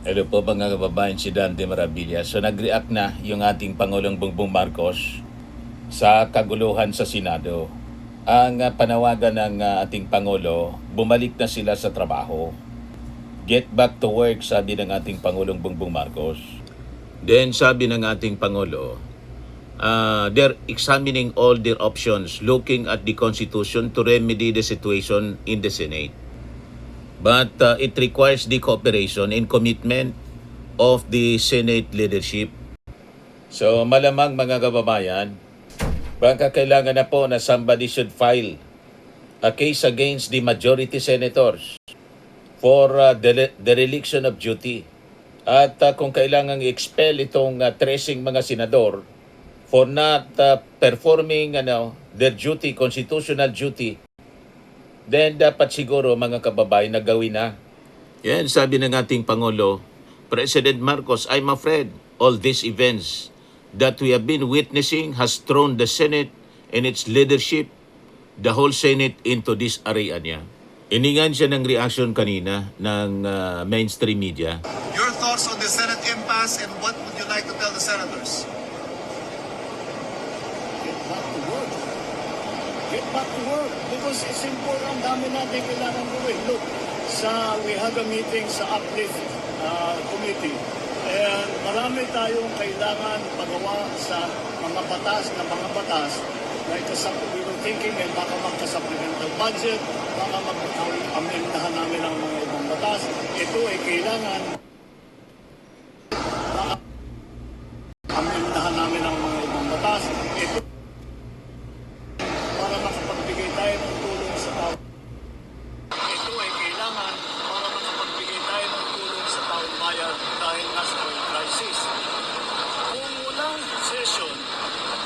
Hello po mga kababayan, si Dante Maravilla. So nag-react na yung ating Pangulong Bongbong Marcos sa kaguluhan sa Senado. Ang panawagan ng ating Pangulo, bumalik na sila sa trabaho. Get back to work, sabi ng ating Pangulong Bongbong Marcos. Then sabi ng ating Pangulo, they're examining all their options, looking at the Constitution to remedy the situation in the Senate. But it requires the cooperation and commitment of the Senate leadership. So malamang mga kababayan, baka kailangan na po na somebody should file a case against the majority senators for dereliction of duty. At kung kailangan i-expel itong 13 mga senador for not performing their duty, constitutional duty, then dapat siguro mga kababayan na gawin na. Yan, sabi ng ating Pangulo, President Marcos, I'm afraid all these events that we have been witnessing has thrown the Senate and its leadership, the whole Senate, into this area niya. Iningan siya ng reaction kanina ng mainstream media. Your thoughts on the Senate impasse and what would you like to tell the senators? Get back to work. Get back to work. Because it's important. Ang dami natin kailangan gawin. Look, we had a meeting sa Uplift Committee. And marami tayong kailangan pagawa sa mga batas like we were thinking baka magka-supplemental budget, baka mag-amendahan namin ang mga ibang batas. Ito ay kailangan amendahan namin ang mga ibang batas. Ito para makapagbigay tayo ng tulong sa tao. Ito ay kailangan para makapagbigay tayo ng tulong sa taong bayan dahil nasa oil crisis. Kung walang session,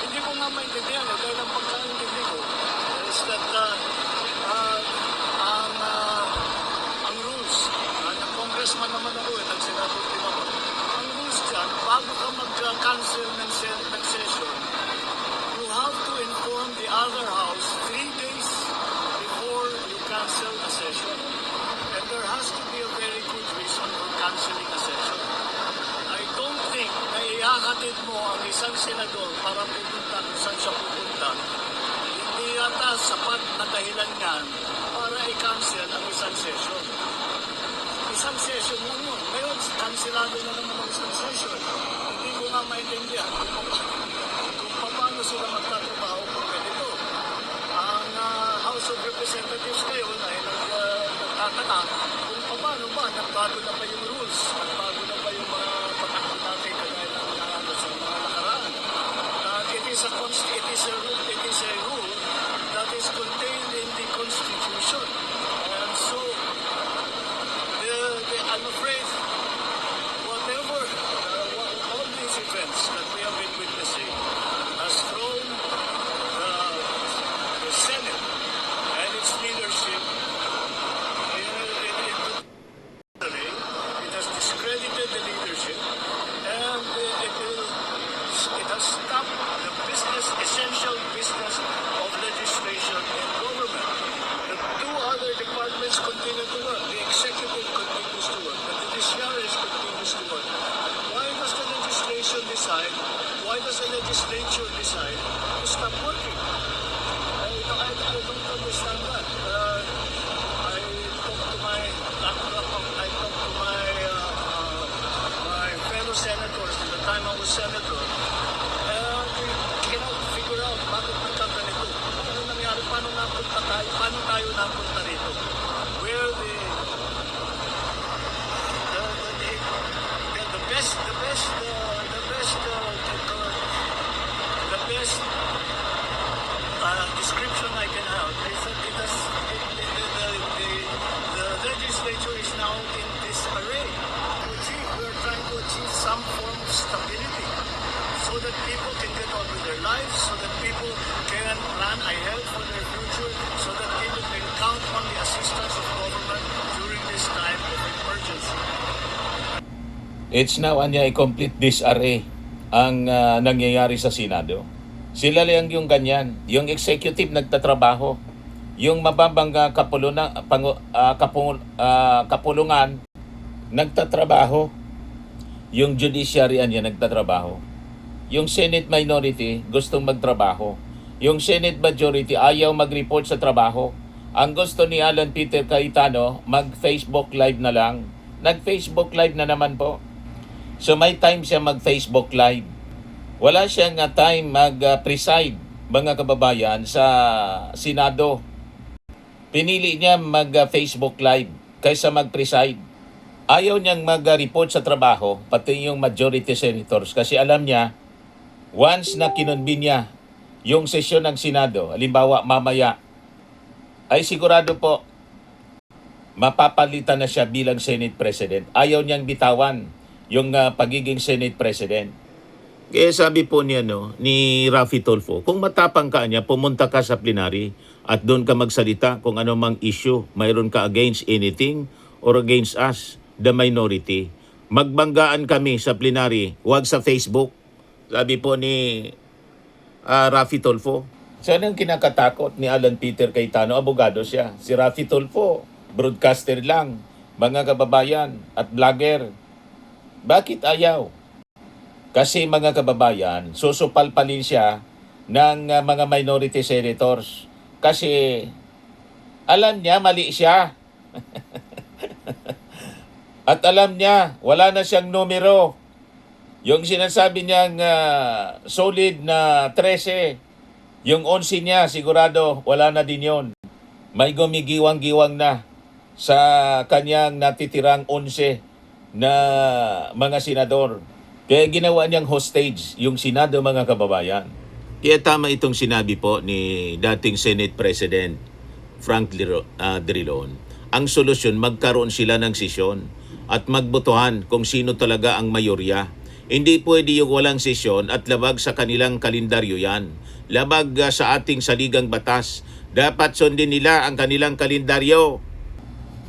hindi ko nga maintindihan dahil ang pagkaintindi ko is that ang rules, ng congressman naman ako, nagsenador din ako. Ang rules dyan, bago ka mag-cancel ng session, you have to inform the other house 3 days before you cancel a session. And there has to be a very good reason for canceling a session. I don't think na ihahatid mo ang isang senador para pupunta kung saan siya pupunta. Hindi yata sapat na dahilan yan para i-cancel ang isang session. Isang session lang yun. Ngayon, cancelado na naman ang isang session. Hindi ko nga maintindihan kung paano sila magtatrabaho kung ganito. Ang House of Representatives ngayon ay nagtataka kung paano ba nagbago na pa yung rules, nagbago na pa yung mga patakbo natin kagaya ng sa mga nakaraan. It is a rule that is contained in the Constitution. And so, I'm afraid whatever, all these events that we have been witnessing has thrown the Senate and its leadership into it has discredited the leadership and it has stopped the essential business of legislation and government. The two other departments continue to work. The executive continues to work. The judiciary continues to work. Why does the legislation decide? Why does the legislature decide to stop working? I don't understand that. I talked to my fellow senators at the time I was senator. We cannot figure out bakit nagkaganito. Ano nangyari? Paano tayo napunta rito? Where the best description I can have is that the legislature is now in disarray. We're trying to achieve some form of stability so that people can get on with their lives, so that people can plan ahead for their future, so that people can count on the assistance of government during this time of emergency. It's now a complete disarray ang nangyayari sa Senado. Sila lang yung ganyan. Yung executive nagtatrabaho. Yung mababang kapulungan nagtatrabaho. Yung judiciary niya nagtatrabaho. Yung Senate minority gustong magtrabaho. Yung Senate majority ayaw mag-report sa trabaho. Ang gusto ni Alan Peter Cayetano, mag-Facebook live na lang. Nag-Facebook live na naman po. So may time siya mag-Facebook live. Wala siyang time mag-preside, mga kababayan, sa Senado. Pinili niya mag-Facebook live kaysa mag-preside. Ayaw niyang mag-report sa trabaho, pati yung majority senators, kasi alam niya, once na kinonvene niya yung sesyon ng Senado, halimbawa mamaya, ay sigurado po, mapapalitan na siya bilang Senate President. Ayaw niyang bitawan yung pagiging Senate President. Kaya sabi po niya, ni Raffy Tulfo, kung matapang ka niya, pumunta ka sa plenary at doon ka magsalita kung ano mang issue, mayroon ka against anything or against us, the minority. Magbanggaan kami sa plenary, huwag sa Facebook. Sabi po ni Raffy Tulfo. So anong kinakatakot ni Alan Peter Cayetano? Abogado siya. Si Raffy Tulfo, broadcaster lang, mga kababayan at vlogger. Bakit ayaw? Kasi mga kababayan, susupalpalin siya ng mga minority senators. Kasi alam niya mali siya. At alam niya, wala na siyang numero. Yung sinasabi niyang solid na 13, yung 11 niya, sigurado, wala na din yon. May gumigiwang-giwang na sa kanyang natitirang 11 na mga senador. Kaya ginawa niyang hostage yung Senado, mga kababayan. Kaya tama itong sinabi po ni dating Senate President Frank Drilon. Ang solusyon, magkaroon sila ng sesyon at magbotohan kung sino talaga ang mayorya. Hindi pwede yung walang sesyon at labag sa kanilang kalendaryo yan. Labag sa ating saligang batas. Dapat sundin nila ang kanilang kalendaryo.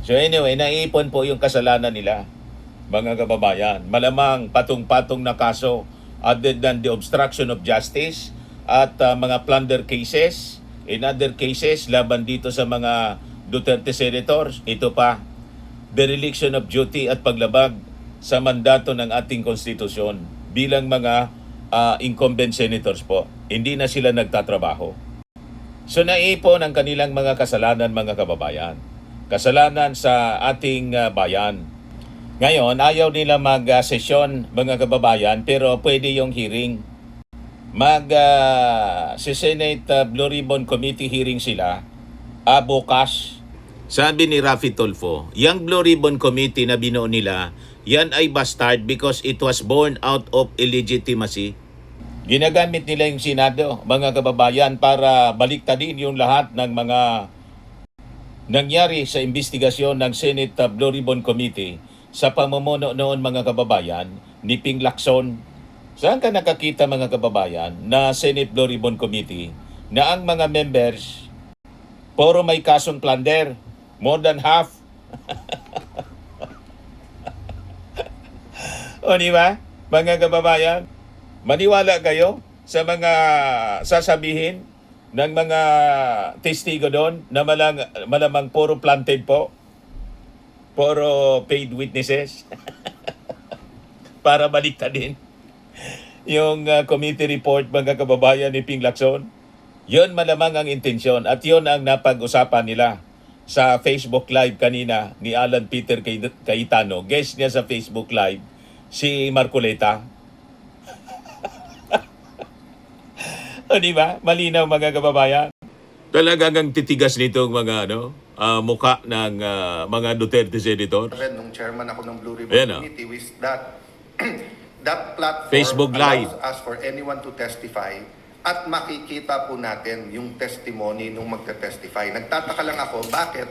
So anyway, naiipon po yung kasalanan nila, mga kababayan. Malamang patong-patong na kaso other than the obstruction of justice at mga plunder cases. In other cases, laban dito sa mga Duterte senators, ito pa, dereliction of duty at paglabag sa mandato ng ating konstitusyon bilang mga incumbent senators po. Hindi na sila nagtatrabaho. So naipon ang kanilang mga kasalanan, mga kababayan. Kasalanan sa ating bayan. Ngayon, ayaw nila mag-sesyon, mga kababayan, pero pwede yung hearing. Si Senate Blue Ribbon Committee hearing sila bukas. Sabi ni Raffy Tulfo, yung Blue Ribbon Committee na binuo nila, yan ay bastard because it was born out of illegitimacy. Ginagamit nila yung Senado, mga kababayan, para baliktadin yung lahat ng mga nangyari sa investigasyon ng Senate Blue Ribbon Committee sa pamumuno noon, mga kababayan, ni Ping Lacson. Saan ka nakakita, mga kababayan, na Senate Blue Ribbon Committee na ang mga members puro may kasong plunder? More than half. O di ba, mga kababayan? Maniwala kayo sa mga sasabihin ng mga testigo doon na malamang puro planted po, puro paid witnesses para baliktadin yung committee report, mga kababayan, ni Ping Lacson. Yun malamang ang intensyon at yun ang napag-usapan nila sa Facebook Live kanina ni Alan Peter Cayetano. Guest niya sa Facebook Live, si Marcoleta. O di ba? Malinaw, mga kababayan. Talagang ang titigas nitong mga mukha ng mga Duterte senator. Nung chairman ako ng Blue Ribbon Ayan, Committee is that that platform Facebook Live. allows us for anyone to testify at makikita po natin yung testimony nung magte-testify. Nagtataka lang ako, bakit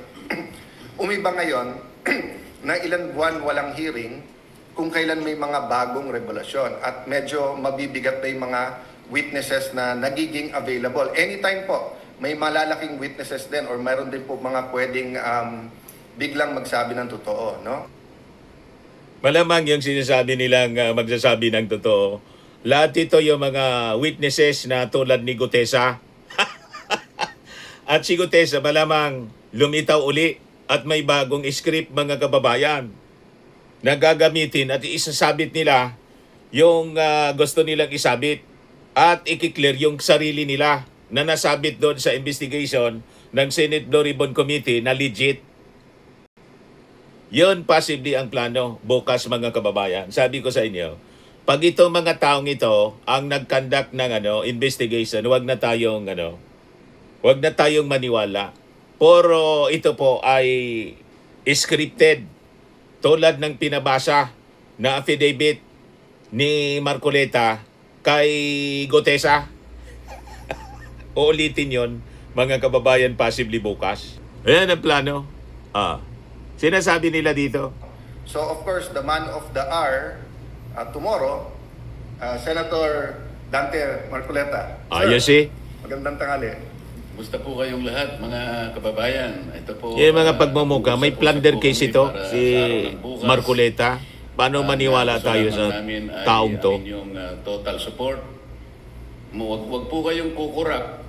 umiba ngayon na ilang buwan walang hearing kung kailan may mga bagong revelasyon at medyo mabibigat na yung mga witnesses na nagiging available. Anytime po, may malalaking witnesses din or mayroon din po mga pwedeng biglang magsabi ng totoo, no? Malamang yung sinasabi nilang magsasabi ng totoo. Lahat ito yung mga witnesses na tulad ni Gutesa. At si Gutesa malamang lumitaw uli at may bagong script, mga kababayan. na gagamitin at isasabit nila yung gusto nilang isabit at i-clear yung sarili nila na nasabit doon sa investigation ng Senate Blue Ribbon Committee na legit. Yun possibly ang plano bukas mga kababayan. Sabi ko sa inyo, pag itong mga taong ito ang nag-conduct ng investigation, wag na tayong maniwala. Puro ito po ay scripted tulad ng pinabasa na affidavit ni Marcoleta kay Gotesa. Uulitin yon mga kababayan possibly bukas. Ayan ang plano. Sinasabi nila dito. So of course, the man of the hour tomorrow, Senator Dante Marcoleta. Ayos eh. Magandang tanghali. Kumusta po kayong lahat, mga kababayan? Ito po, Yung mga pagmumuka, may plunder case ito, para si sa araw ng bukas. Marcoleta. Paano maniwala tayo sa taong to? Ang inyong total support. Huwag po kayong kukurap.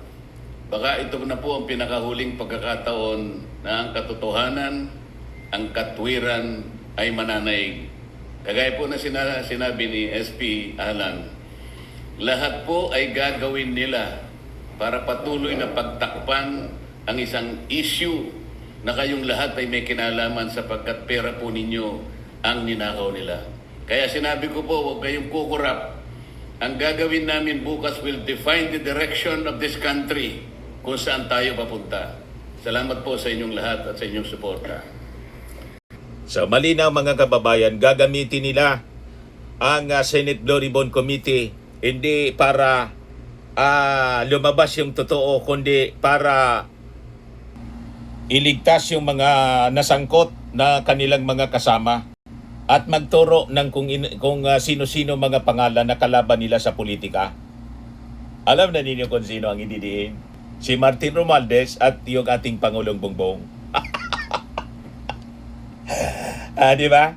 Baka ito na po ang pinakahuling pagkakataon na ang katotohanan, ang katwiran ay mananaig. Kagaya po na sinabi ni SP Alan, lahat po ay gagawin nila para patuloy na pagtakpan ang isang issue na kayong lahat ay may kinalaman sapagkat pera po ninyo ang ninakaw nila. Kaya sinabi ko po, huwag kayong kukurap. Ang gagawin namin bukas will define the direction of this country kung saan tayo papunta. Salamat po sa inyong lahat at sa inyong suporta. So malinaw mga kababayan, gagamitin nila ang Senate Blue Ribbon Committee hindi para lumabas yung totoo, kundi para iligtas yung mga nasangkot na kanilang mga kasama at magturo ng kung sino-sino mga pangalan na kalaban nila sa politika. Alam na ninyo kung sino ang ididiin? Si Martin Romualdez at yung ating Pangulong Bongbong. Di ba?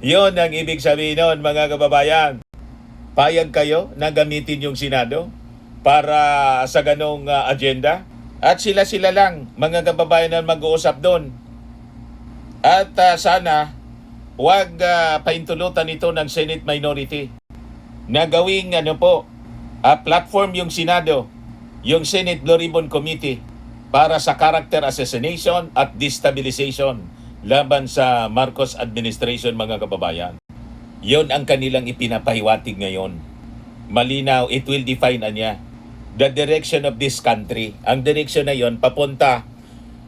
Yun ang ibig sabihin nun, mga kababayan. Payag kayo na gamitin yung Senado para sa ganong agenda? At sila-sila lang, mga kababayan na mag-uusap doon. At sana, huwag paintulutan ito ng Senate minority na gawing platform yung Senado, yung Senate Blue Ribbon Committee para sa character assassination at destabilization laban sa Marcos administration, mga kababayan. Yon ang kanilang ipinapahiwatig ngayon. Malinaw, it will define the direction of this country. Ang direksyon na yon papunta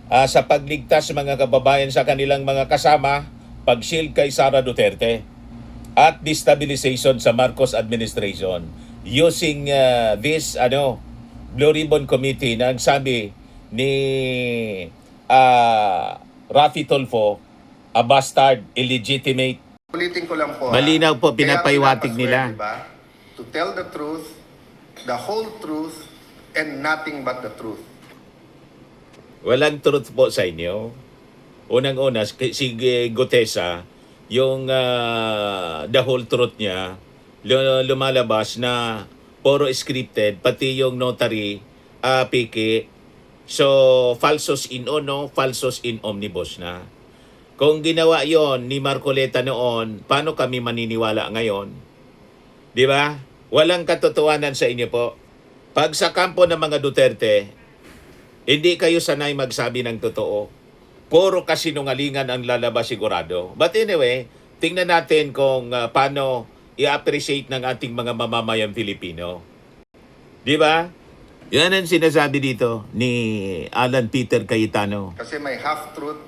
sa pagligtas mga kababayan sa kanilang mga kasama, pag-shield kay Sara Duterte, at destabilization sa Marcos administration using this Blue Ribbon Committee na ang sabi ni Raffy Tulfo, a bastard, illegitimate. Ulitin ko lang po. Malinaw po, Kaya pinapaiwatig pinapaswear, nila. diba? To tell the truth, the whole truth, and nothing but the truth. Walang truth po sa inyo. Unang-una, si Gotesa, yung the whole truth niya, lumalabas na puro scripted, pati yung notary, piki. So, falsos in uno, falsos in omnibus na. Kung ginawa yon ni Marcoleta noon, paano kami maniniwala ngayon? Di ba? Walang katotohanan sa inyo po. Pag sa kampo ng mga Duterte, hindi kayo sanay magsabi ng totoo. Puro kasinungalingan ang lalabas sigurado. But anyway, tingnan natin kung paano i-appreciate ng ating mga mamamayang Pilipino. Di ba? Yan ang sinasabi dito ni Alan Peter Cayetano. Kasi may half-truth,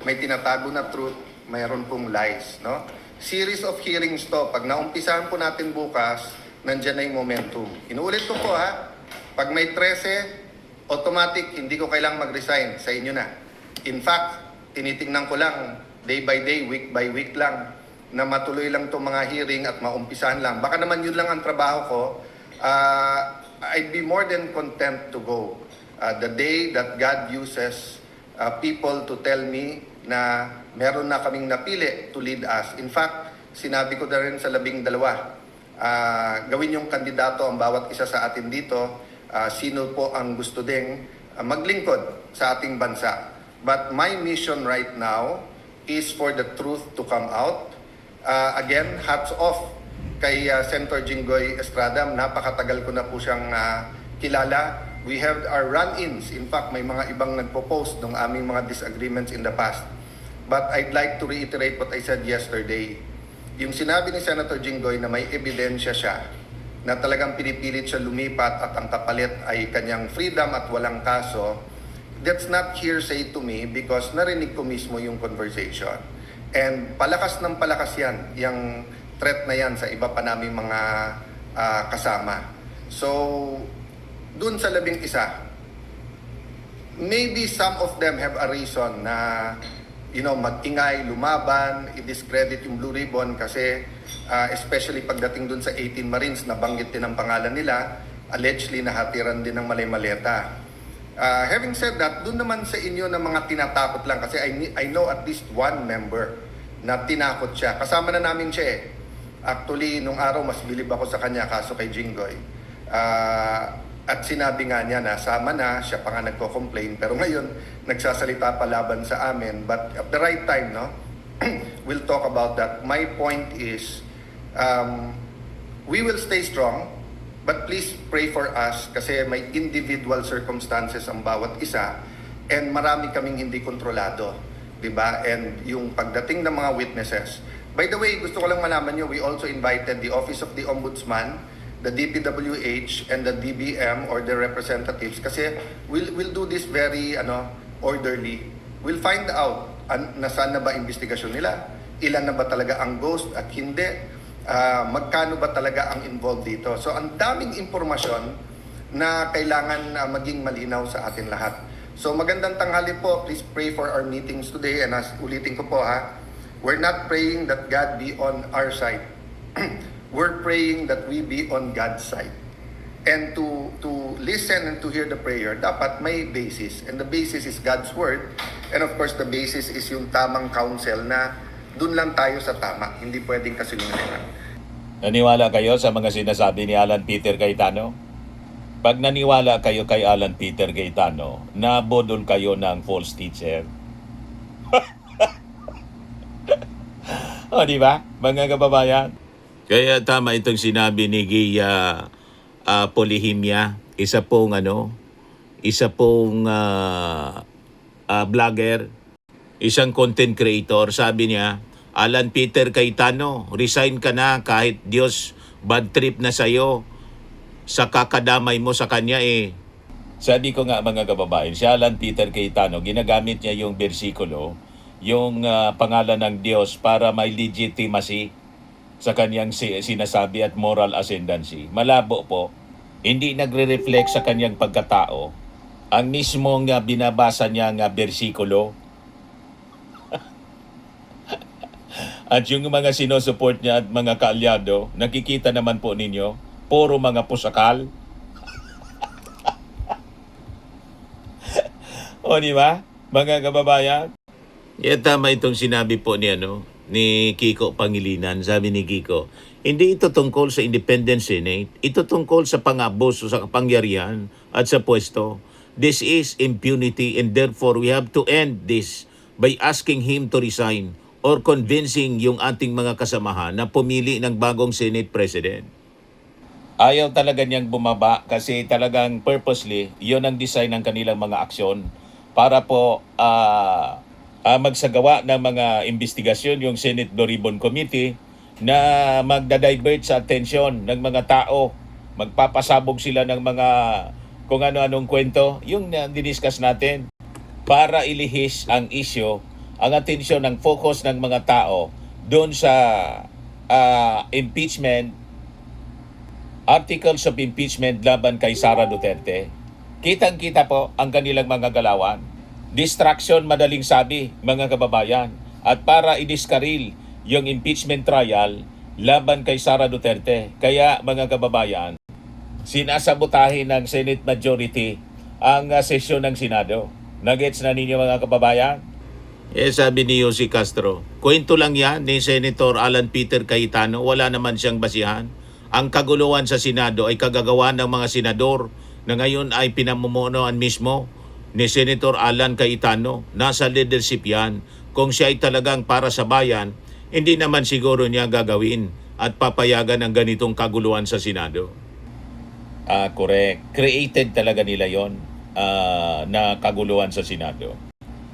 may tinatago na truth, mayroon pong lies, no? Series of hearings to. Pag naumpisahan po natin bukas, nandyan na yung momentum. Inuulit ko po pag may 13, automatic, hindi ko kailangang mag-resign, sa inyo na. In fact, tinitingnan ko lang, day by day, week by week lang, na matuloy lang itong mga hearing at maumpisahan lang. Baka naman yun lang ang trabaho ko. I'd be more than content to go. The day that God uses people to tell me na meron na kaming napili to lead us. In fact, sinabi ko na rin sa 12, gawin yung kandidato ang bawat isa sa atin dito, sino po ang gusto ding maglingkod sa ating bansa. But my mission right now is for the truth to come out, Again, hats off kay Senator Jinggoy Estrada. Napakatagal ko na po siyang kilala. We have our run-ins. In fact, may mga ibang nagpo-post ng aming mga disagreements in the past. But I'd like to reiterate what I said yesterday. Yung sinabi ni Senator Jinggoy na may ebidensya siya na talagang pinipilit siya lumipat at ang kapalit ay kanyang freedom at walang kaso, that's not hearsay to me because narinig ko mismo yung conversation. And palakas ng palakas yan, yung threat na yan sa iba pa naming mga kasama. So, dun sa 11, maybe some of them have a reason na mag-ingay, lumaban, i-discredit yung Blue Ribbon kasi especially pagdating dun sa 18 Marines, nabanggit din ang pangalan nila, allegedly nahatiran din ng malay-maleta. Having said that, dun naman sa inyo na mga tinatakot lang kasi I know at least one member na tinakot siya. Kasama na namin siya eh. Actually, nung araw, mas bilib ako sa kanya kaso kay Jinggoy. At sinabi nga niya na sama na, siya pa nga nagko-complain. Pero ngayon, nagsasalita pa laban sa amin. But at the right time, no, we'll talk about that. My point is, we will stay strong, but please pray for us kasi may individual circumstances ang bawat isa and marami kaming hindi kontrolado. Diba? And yung pagdating ng mga witnesses. By the way, gusto ko lang malaman nyo, we also invited the Office of the Ombudsman, the DPWH, and the DBM or the representatives kasi we'll do this very orderly. We'll find out nasaan na ba investigasyon nila, ilan na ba talaga ang ghost at hindi, magkano ba talaga ang involved dito. So ang daming impormasyon na kailangan maging malinaw sa atin lahat. So magandang tanghali po, please pray for our meetings today and ulitin ko po we're not praying that God be on our side. We're praying that we be on God's side. And to listen and to hear the prayer, dapat may basis. And the basis is God's word. And of course, the basis is yung tamang counsel na dun lang tayo sa tama. Hindi pwedeng kasinungalingan. Naniwala kayo sa mga sinasabi ni Alan Peter Cayetano? Pag naniwala kayo kay Alan Peter Cayetano, nabudol kayo ng false teacher. O, di ba? Mga kababayan. Kaya tama itong sinabi ni Gia Polihimia, isa pong vlogger, isang content creator. Sabi niya, Alan Peter Cayetano, resign ka na kahit Diyos bad trip na sa'yo sa kakadamay mo sa kanya eh. Sabi ko nga mga kababayan, si Alan Peter Cayetano, ginagamit niya yung bersikulo, yung pangalan ng Diyos para may legitimacy sa kanyang sinasabi at moral ascendancy. Malabo po, hindi nagre-reflect sa kanyang pagkatao ang mismong binabasa niya nga bersikulo. At yung mga sinusupport niya at mga kaalyado, nakikita naman po ninyo, puro mga pusakal. O di ba, mga kababayan? Tama itong sinabi po ni Kiko Pangilinan. Sabi ni Kiko, hindi ito tungkol sa Independent Senate, ito tungkol sa pang-abuso sa kapangyarihan at sa pwesto. This is impunity and therefore we have to end this by asking him to resign or convincing yung ating mga kasamahan na pumili ng bagong Senate President. Ayaw talaga niyang bumaba kasi talagang purposely, yun ang design ng kanilang mga aksyon para po magsagawa ng mga investigasyon yung Senate Blue Ribbon Committee na magda-divert sa atensyon ng mga tao. Magpapasabog sila ng mga kung ano-anong kwento, yung diniscuss natin, para ilihis ang issue, ang atensyon ng focus ng mga tao doon sa impeachment, articles of impeachment laban kay Sara Duterte. Kitang-kita po ang kanilang mga galawan. Distraction madaling sabi, mga kababayan. At para i-discarril yung impeachment trial laban kay Sara Duterte. Kaya mga kababayan, sinasabotahin ng Senate Majority ang sesyon ng Senado. Nagets na ninyo mga kababayan? Sabi ni Yossi Castro, kwento lang yan ni Senator Alan Peter Cayetano, wala naman siyang basihan. Ang kaguluhan sa Senado ay kagagawa ng mga senador na ngayon ay pinamumunuan mismo ni Senator Alan Cayetano. Nasa leadership yan. Kung siya ay talagang para sa bayan, hindi naman siguro niya gagawin at papayagan ng ganitong kaguluhan sa Senado. Correct. Created talaga nila yon na kaguluhan sa Senado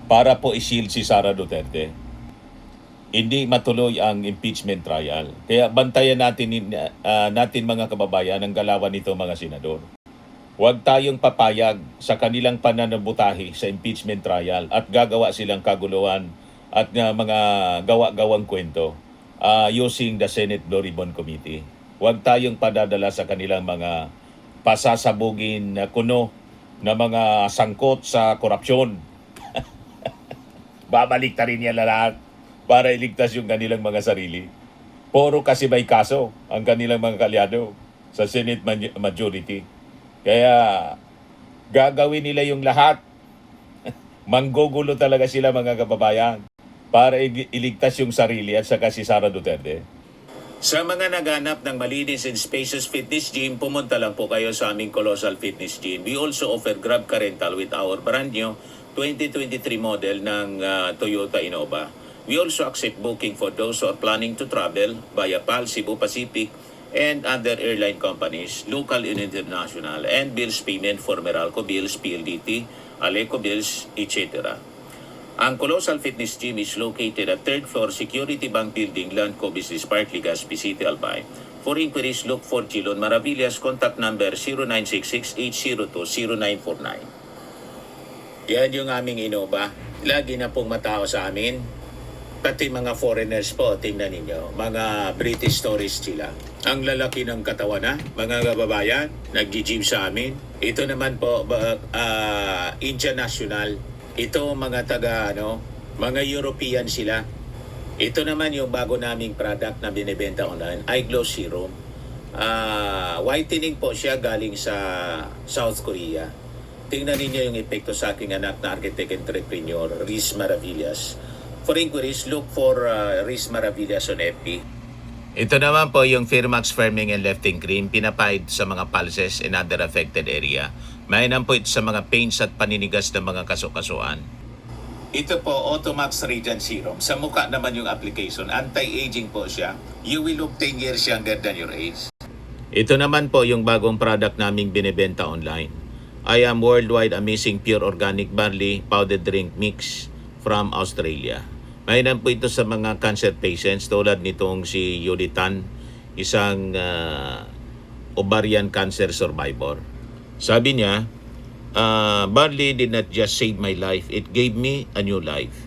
para po i-shield si Sara Duterte. Hindi matuloy ang impeachment trial. Kaya bantayan natin mga kababayan ang galawan nito mga senador. Huwag tayong papayag sa kanilang pananabutahe sa impeachment trial at gagawa silang kaguluhan at mga gawa-gawang kwento using the Senate Blue Ribbon Committee. Huwag tayong padadala sa kanilang mga pasasabugin na kuno na mga sangkot sa korupsyon. Babalik ta rin yan lahat para iligtas yung kanilang mga sarili. Puro kasi may kaso ang kanilang mga kalyado sa Senate majority. Kaya gagawin nila yung lahat. Manggugulo talaga sila mga kababayan para iligtas yung sarili at saka si Sara Duterte. Sa mga naghanap ng malinis and spacious fitness gym, pumunta lang po kayo sa aming Colossal Fitness Gym. We also offer Grab Car Rental with our brand new 2023 model ng Toyota Innova. We also accept booking for those who are planning to travel via PAL, Cebu Pacific, and other airline companies, local and international, and bills payment for Meralco Bills, PLDT, Aleco Bills, etc. Ang Colossal Fitness Gym is located at 3rd floor Security Bank Building, Landco Business Park, Legazpi City, Albay. For inquiries, look for Chilon Maravillas. Contact number 0966-802-0949. Yan yung aming Innova. Lagi na pong matao sa amin. Pati mga foreigners po, tingnan ninyo. Mga British tourists sila. Ang lalaki ng katawan na, mga kababayan, nag-gym sa amin. Ito naman po, Indian National. Ito mga mga European sila. Ito naman yung bago naming product na binibenta online, Eye Glow Serum. Whitening po siya galing sa South Korea. Tingnan ninyo yung epekto sa aking anak na architect entrepreneur, Riz Maravillas. For inquiries, look for Riz Maravillas on FB. Ito naman po yung Firmax Firming and Lifting Cream, pinapahid sa mga pulses and other affected area. Mainam po ito sa mga pains at paninigas ng mga kasukasuan. Ito po, Automax Radiant Serum. Sa mukha naman yung application. Anti-aging po siya. You will look 10 years younger than your age. Ito naman po yung bagong product naming binibenta online. I am Worldwide Amazing Pure Organic Barley Powdered Drink Mix from Australia. Mainam po ito sa mga cancer patients tulad nitong si Yulitan, isang ovarian cancer survivor. Sabi niya, barley did not just save my life, it gave me a new life.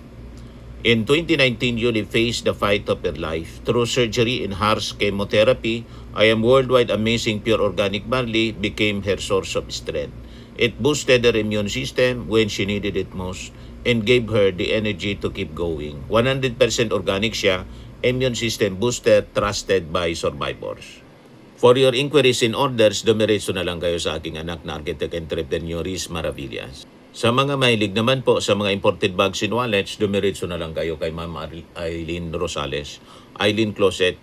In 2019, Yuli faced the fight of her life. Through surgery and harsh chemotherapy, I am Worldwide Amazing Pure Organic Barley became her source of strength. It boosted her immune system when she needed it most and gave her the energy to keep going. 100% organic siya, immune system booster, trusted by survivors. For your inquiries and orders, dumiretso na lang kayo sa aking anak na architect entrepreneur Riz Maravillas. Sa mga mahilig naman po sa mga imported bags and wallets, dumiretso na lang kayo kay Ma'am Eileen Rosales, Eileen Closet.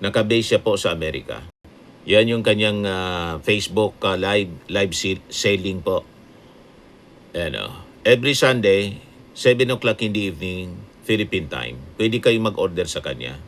Nakabase siya po sa Amerika. Yan yung kanyang Facebook live selling po. Every Sunday, 7 o'clock in the evening, Philippine time. Pwede kayong mag-order sa kanya.